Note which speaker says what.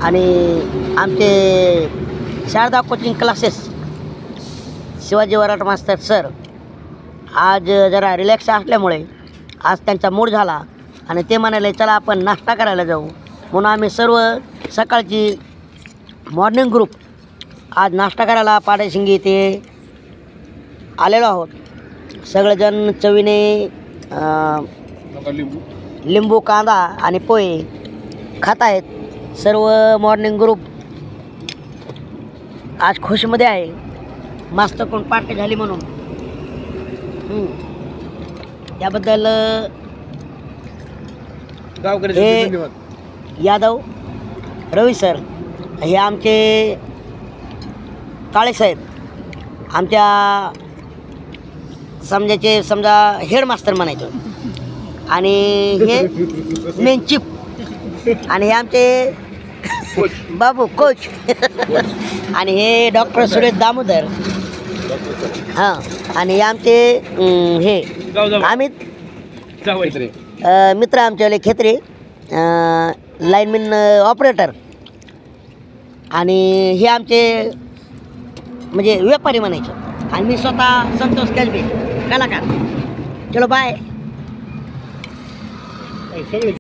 Speaker 1: आणि आमचे Sharda coaching classes Shivaji Varat मास्तर सर आज जरा रिलॅक्स असल्यामुळे आज त्यांचा मूड झाला आणि ते म्हणाले चला आपण नाश्ता करायला जाऊ, म्हणून आम्ही सर्व सकाळची मॉर्निंग ग्रुप आज नाश्ता करायला पाडेशिंगी ते आलेलो आहोत. सगळेजण चवीने लिंबू कांदा आणि पोहे खात आहेत. सर्व मॉर्निंग ग्रुप आज खुशमध्ये आहे, मस्त कोण पार्टी झाली म्हणून. त्याबद्दल हे यादव रवी सर हे आमचे काळेसाहेब आमच्या समजा हेडमास्टर म्हणायचो, आणि हे मेन चीफ, आणि हे आमचे बाबू कोच आणि हे डॉक्टर सुरेश दामोदर. हां, आणि हे आमचे हे अमित मित्र आमच्यावाले खेत्रे लाईनमॅन ऑपरेटर, आणि हे आमचे म्हणजे व्यापारी म्हणायचे, आणि मी स्वतः संतोष कजबे कलाकार. चलो बाय.